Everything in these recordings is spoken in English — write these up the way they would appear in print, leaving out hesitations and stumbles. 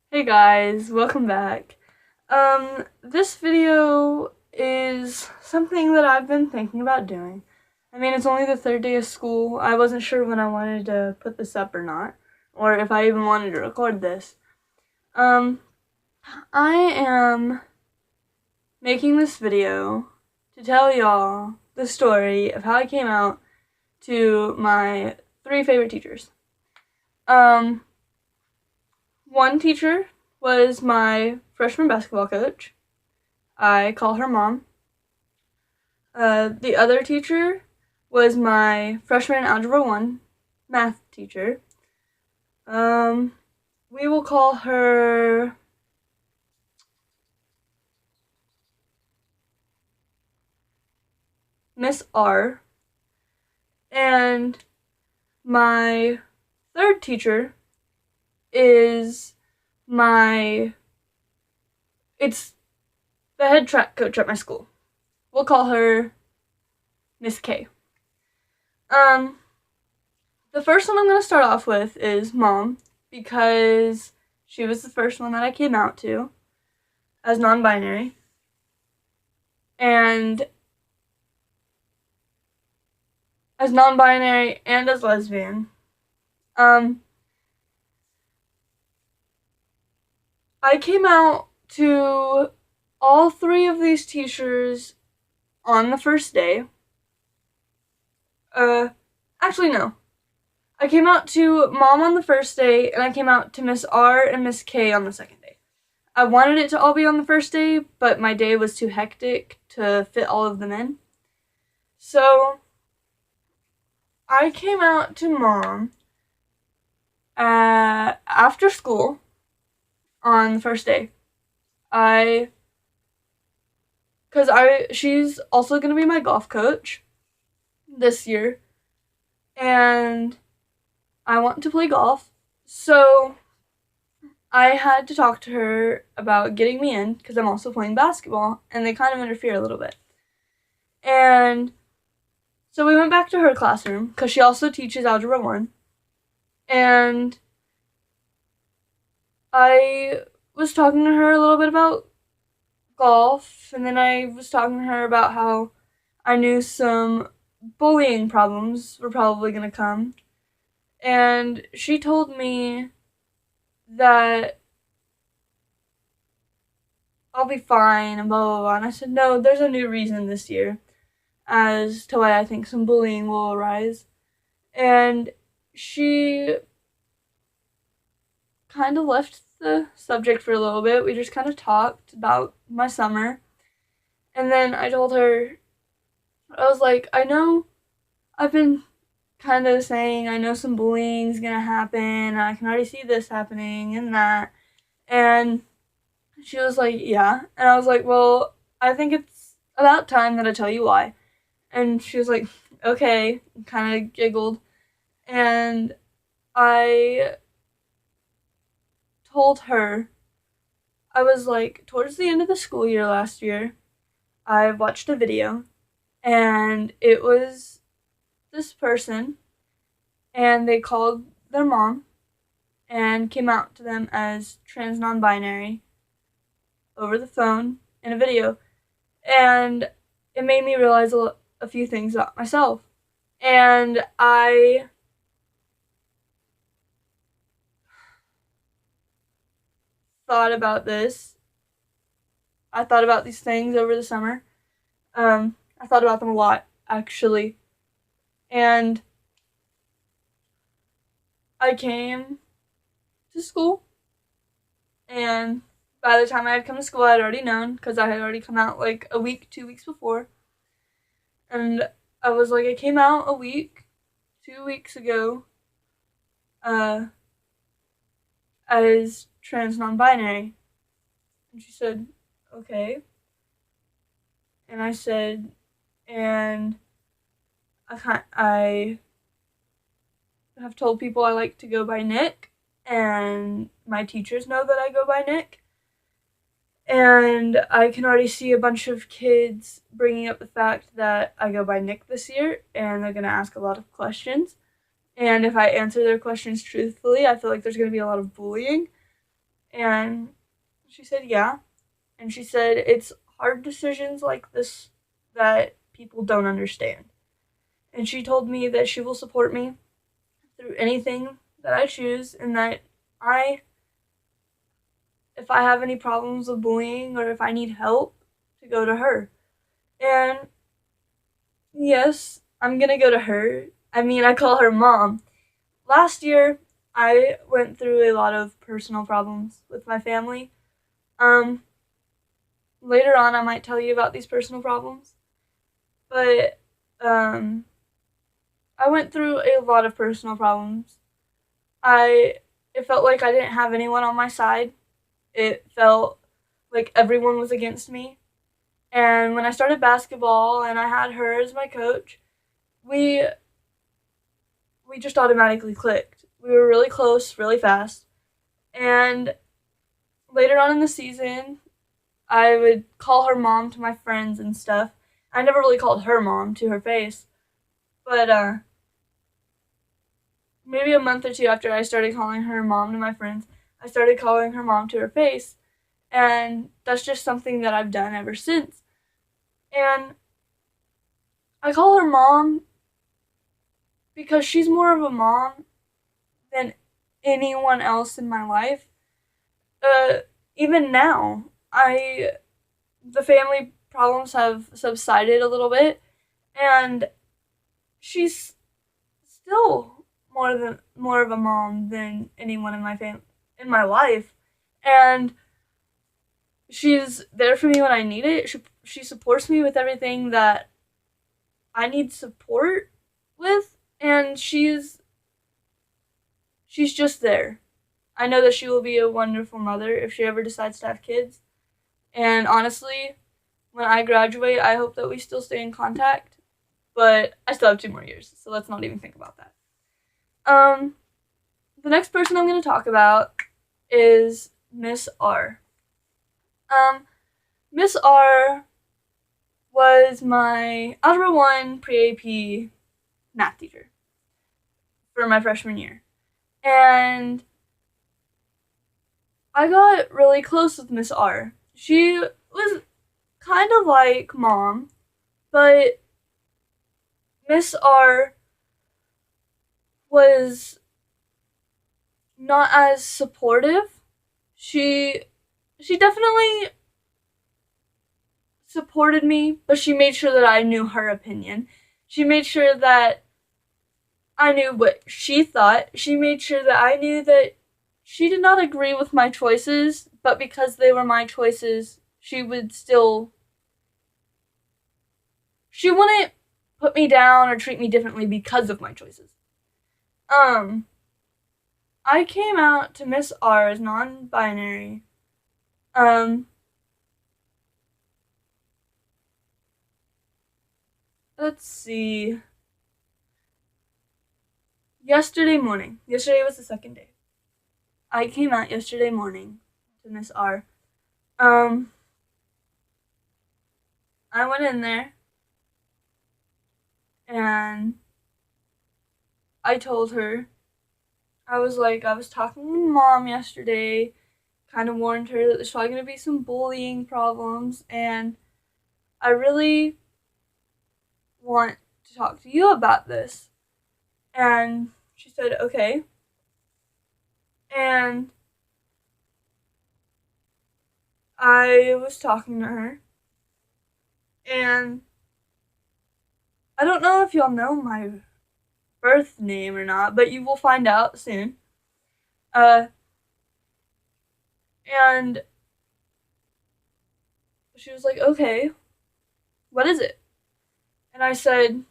Hey guys, welcome back. This video is something that I've been thinking about doing. I mean, it's only the third day of school. I wasn't sure when I wanted to put this up or not, or if I even wanted to record this. Um, I am making this video to tell y'all the story of how I came out to my three favorite teachers. Um, One teacher was my freshman basketball coach. I call her mom. The other teacher was my freshman Algebra 1 math teacher. Um, we will call her Miss R. And my third teacher is it's the head track coach at my school. We'll call her Miss K. Um, the first one I'm going to start off with is Mom, because she was the first one that I came out to as non-binary. And as non-binary and as lesbian. I came out to all three of these teachers on the first day. Actually, no. I came out to Mom on the first day, and I came out to Miss R and Miss K on the second day. I wanted it to all be on the first day, but my day was too hectic to fit all of them in. So, I came out to Mom after school on the first day. She's also gonna be my golf coach this year, and I want to play golf, so I had to talk to her about getting me in because I'm also playing basketball, and they kind of interfere a little bit. And so we went back to her classroom because she also teaches Algebra 1, and I was talking to her a little bit about golf, and then I was talking to her about how I knew some bullying problems were probably going to come. And she told me that I'll be fine and blah blah blah. And I said, no, there's a new reason this year as to why I think some bullying will arise. And she kind of left the subject for a little bit. We just kind of talked about my summer. And then I told her, I was like, I know I've been kind of saying I know some bullying's gonna happen. I can already see this happening and that. And she was like, yeah. And I was like, well, I think it's about time that I tell you why. And she was like, okay, kind of giggled. And I told her, I was like, towards the end of the school year last year, I watched a video, and it was this person, and they called their mom and came out to them as trans non-binary over the phone in a video. And it made me realize a few things about myself. And I thought about this. I thought about these things over the summer. I thought about them a lot, actually. And I came to school, and by the time I had come to school, I had already known because I had already come out like a week, 2 weeks before. And I was like, I came out a week, 2 weeks ago, uh, as trans non-binary. And she said, okay. And I said, and I have told people I like to go by Nick, and my teachers know that I go by Nick. And I can already see a bunch of kids bringing up the fact that I go by Nick this year, and they're going to ask a lot of questions. And if I answer their questions truthfully, I feel like there's going to be a lot of bullying. And she said, yeah. And she said, it's hard decisions like this that people don't understand. And she told me that she will support me through anything that I choose, and that I, if I have any problems with bullying or if I need help, to go to her. And yes, I'm gonna go to her. I mean, I call her mom. Last year, I went through a lot of personal problems with my family. Um, Later on, I might tell you about these personal problems. But, I went through a lot of personal problems. It felt like I didn't have anyone on my side. It felt like everyone was against me. And when I started basketball and I had her as my coach, we we just automatically clicked. We were really close, really fast. And later on in the season, I would call her mom to my friends and stuff. I never really called her mom to her face, but maybe a month or two after I started calling her mom to my friends, I started calling her mom to her face, and that's just something that I've done ever since. And I call her mom because she's more of a mom than anyone else in my life. Uh, Even now, I the family problems have subsided a little bit, and she's still more of a mom than anyone in in my life, and she's there for me when I need it. She supports me with everything that I need support with, and she's just there. I know that she will be a wonderful mother if she ever decides to have kids. And honestly, when I graduate, I hope that we still stay in contact. But I still have 2 more years, so let's not even think about that. Um, the next person I'm going to talk about is Miss R. Um, Miss R was my Algebra 1 pre-AP math teacher for my freshman year. And I got really close with Miss R. She was kind of like mom, but Miss R was not as supportive. She definitely supported me, but she made sure that I knew her opinion. She made sure that I knew what she thought. She made sure that I knew that she did not agree with my choices, but because they were my choices, she wouldn't put me down or treat me differently because of my choices. I came out to Miss R as non-binary. Um, let's see. Yesterday morning. Yesterday was the second day. I came out yesterday morning to Miss R. Um, I went in there and I told her, I was talking to mom yesterday, kind of warned her that there's probably going to be some bullying problems, and I really want to talk to you about this. And she said, okay. And I was talking to her, and I don't know if y'all know my birth name or not, but you will find out soon. Uh, and she was like, okay, what is it? And I said,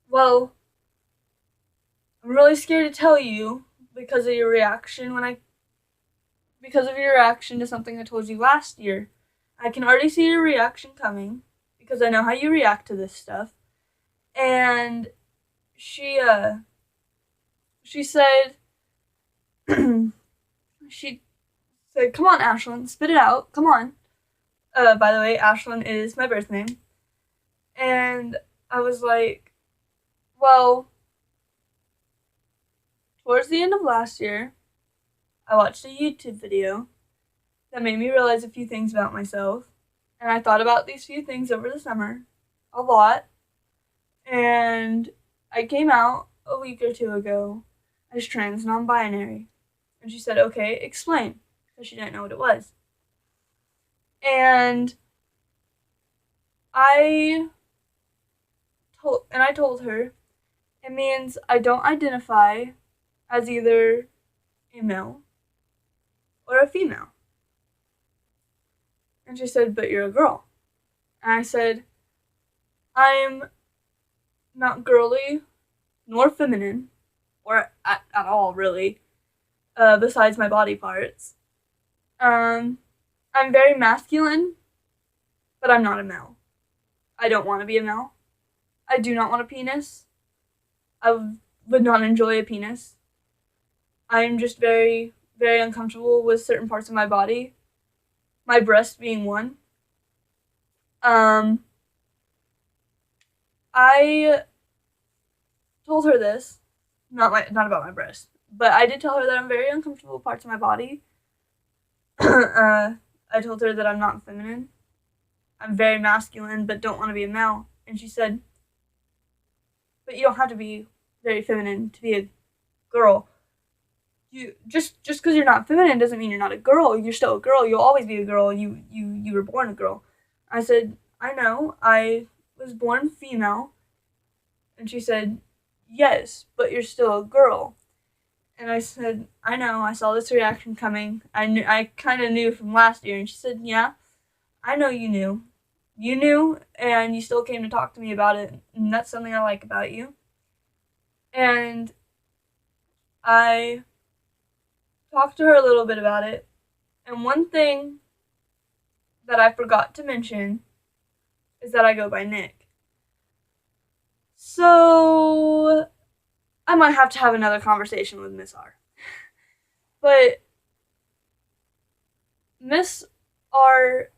well, I'm really scared to tell you because of your reaction because of your reaction to something I told you last year. I can already see your reaction coming because I know how you react to this stuff. And she she said she said, "Come on, Ashlyn, spit it out. Come on." By the way, Ashlyn is my birth name. And I was like, well, towards the end of last year, I watched a YouTube video that made me realize a few things about myself. And I thought about these few things over the summer a lot. And I came out a week or two ago as trans non-binary. And she said, okay, explain. Because she didn't know what it was. And I told her it means I don't identify as either a male or a female. And she said, but you're a girl. And I said, I'm not girly nor feminine, or at all really, besides my body parts. I'm very masculine, but I'm not a male. I don't want to be a male. I do not want a penis. I would not enjoy a penis. I'm just very, very uncomfortable with certain parts of my body. My breast being one. I told her this, not about my breast, but I did tell her that I'm very uncomfortable with parts of my body. I told her that I'm not feminine. I'm very masculine, but don't want to be a male. And she said, but you don't have to be very feminine to be a girl. You just because you're not feminine doesn't mean you're not a girl. You're still a girl. You'll always be a girl. You were born a girl. I said, I know. I was born female. And she said, yes, but you're still a girl. And I said, I know. I saw this reaction coming. I kind of knew from last year. And she said, yeah, I know you knew. You knew, and you still came to talk to me about it. And that's something I like about you. And I talked to her a little bit about it. And one thing that I forgot to mention is that I go by Nick. So I might have to have another conversation with Miss R. But Miss R,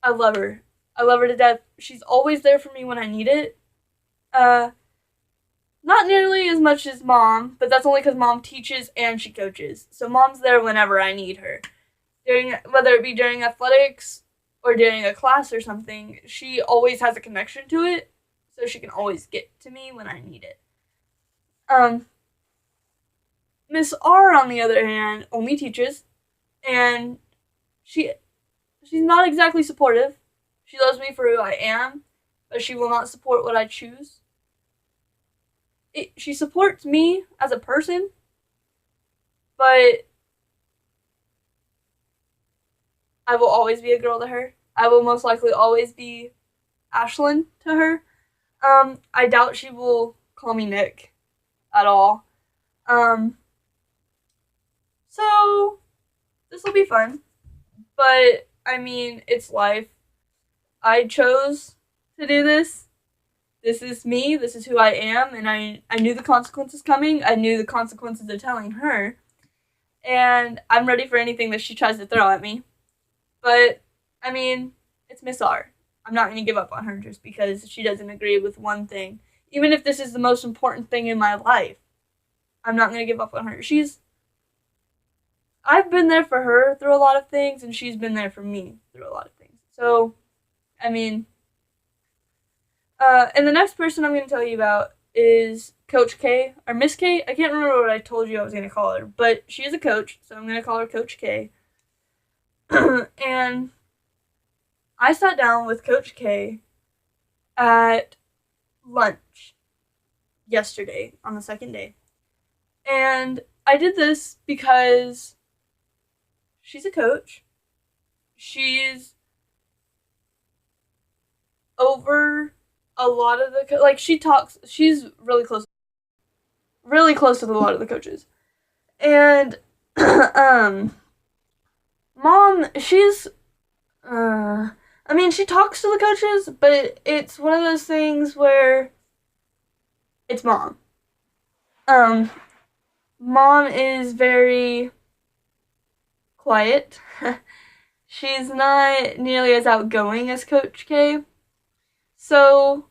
I love her. I love her to death. She's always there for me when I need it. Not nearly as much as Mom, but that's only because Mom teaches and she coaches. So Mom's there whenever I need her. Whether it be during athletics or during a class or something, she always has a connection to it, so she can always get to me when I need it. Miss R, on the other hand, only teaches, and she's not exactly supportive. She loves me for who I am, but she will not support what I choose. She supports me as a person, but I will always be a girl to her. I will most likely always be Ashlyn to her. I doubt she will call me Nick at all. So this will be fun, but I mean, it's life. I chose to do this. This is me. This is who I am, and I knew the consequences coming. I knew the consequences of telling her, and I'm ready for anything that she tries to throw at me. But I mean, it's Miss R. I'm not going to give up on her just because she doesn't agree with one thing. Even if this is the most important thing in my life, I'm not going to give up on her. I've been there for her through a lot of things, and she's been there for me through a lot of things. So, I mean, and the next person I'm going to tell you about is Coach K, or Miss K. I can't remember what I told you I was going to call her, but she is a coach, so I'm going to call her Coach K. And I sat down with Coach K at lunch yesterday on the second day. And I did this because she's a coach. She's over a lot of the she's really close to a lot of the coaches. And Mom, she's she talks to the coaches, but it's one of those things where it's Mom. Mom is very quiet. She's not nearly as outgoing as Coach K. So,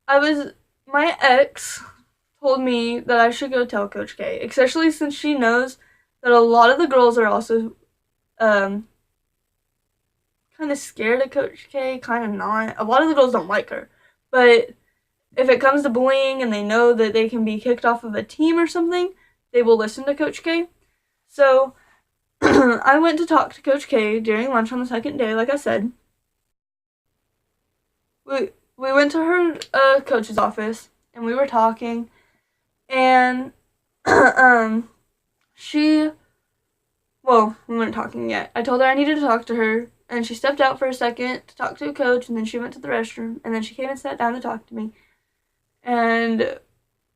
my ex told me that I should go tell Coach K, especially since she knows that a lot of the girls are also kind of scared of Coach K, kind of not. A lot of the girls don't like her, but if it comes to bullying and they know that they can be kicked off of a team or something, they will listen to Coach K. So I went to talk to Coach K during lunch on the second day, like I said. We went to her coach's office and we were talking, and she, well, we weren't talking yet. I told her I needed to talk to her, and she stepped out for a second to talk to a coach, and then she went to the restroom, and then she came and sat down to talk to me. And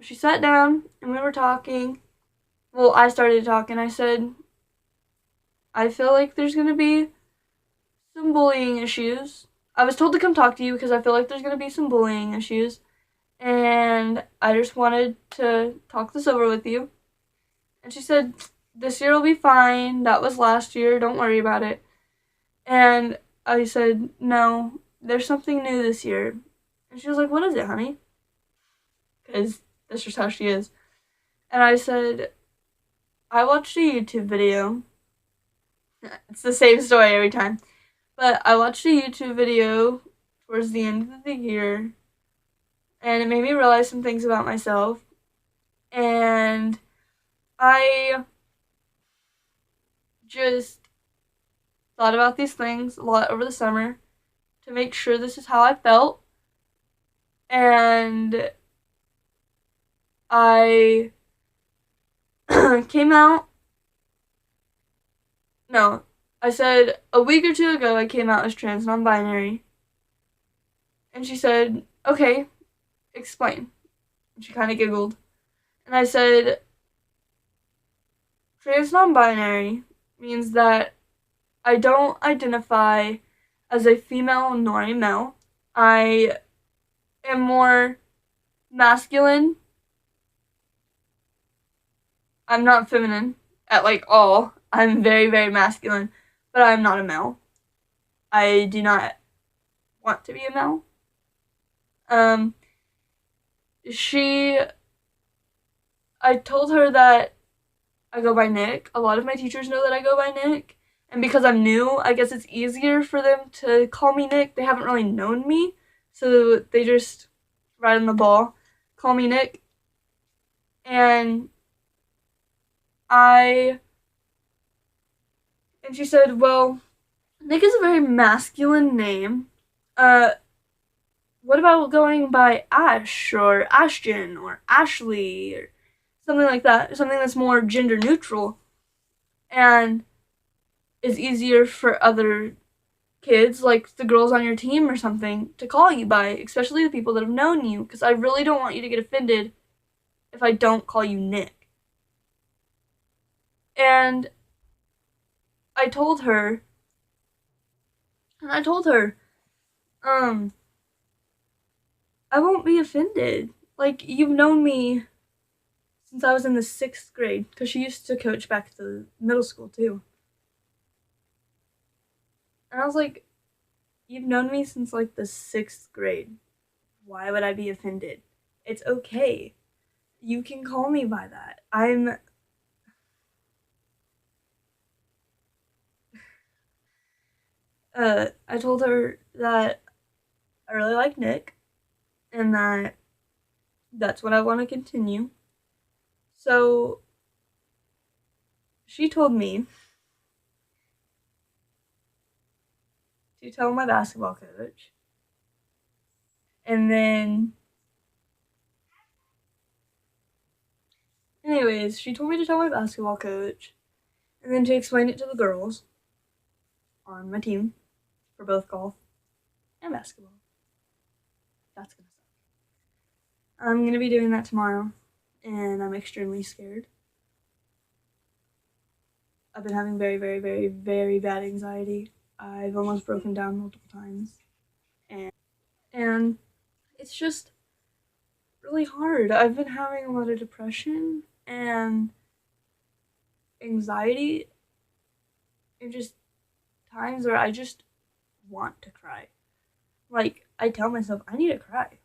she sat down, and we were talking. Well, I started talking. I said, I feel like there's going to be some bullying issues. I was told to come talk to you because I feel like there's going to be some bullying issues. And I just wanted to talk this over with you. And she said, this year will be fine. That was last year. Don't worry about it. And I said, no, there's something new this year. And she was like, what is it, honey? Because that's just how she is. And I said, I watched a YouTube video. It's the same story every time. But I watched a YouTube video towards the end of the year, and it made me realize some things about myself. And I just thought about these things a lot over the summer to make sure this is how I felt. And I came out. No, I said a week or two ago I came out as trans non-binary. And she said, okay, explain. And she kind of giggled. And I said, trans non-binary means that I don't identify as a female nor a male. I am more masculine. I'm not feminine at all. I'm very, very masculine, but I'm not a male. I do not want to be a male. I told her that I go by Nick. A lot of my teachers know that I go by Nick. And because I'm new, I guess it's easier for them to call me Nick. They haven't really known me, so they just, right on the ball, call me Nick. And she said, well, Nick is a very masculine name. What about going by Ash or Ashton or Ashley or something like that? Something that's more gender neutral and is easier for other kids, like the girls on your team or something, to call you by, especially the people that have known you, because I really don't want you to get offended if I don't call you Nick. And I told her, I won't be offended. Like, you've known me since I was in the 6th grade, because she used to coach back at the middle school, too. And I was like, you've known me since, the 6th grade. Why would I be offended? It's okay. You can call me by that. I told her that I really like Nick, and that's what I want to continue. So she told me to tell my basketball coach, and then anyways, she told me to tell my basketball coach, and then to explain it to the girls on my team for both golf and basketball. That's gonna suck. I'm gonna be doing that tomorrow, and I'm extremely scared. I've been having very, very, very, very bad anxiety. I've almost broken down multiple times. And it's just really hard. I've been having a lot of depression and anxiety, and just times where I just want to cry. I tell myself I need to cry.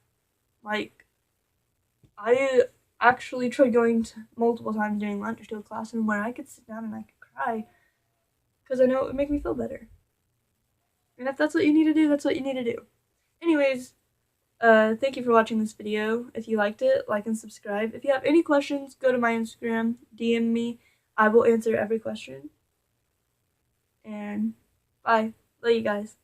I actually tried going multiple times during lunch to a classroom where I could sit down and I could cry because I know it would make me feel better. And if that's what you need to do, that's what you need to do. Anyways, thank you for watching this video. If you liked it, like and subscribe. If you have any questions, go to my Instagram, DM me. I will answer every question. And bye. Love you guys.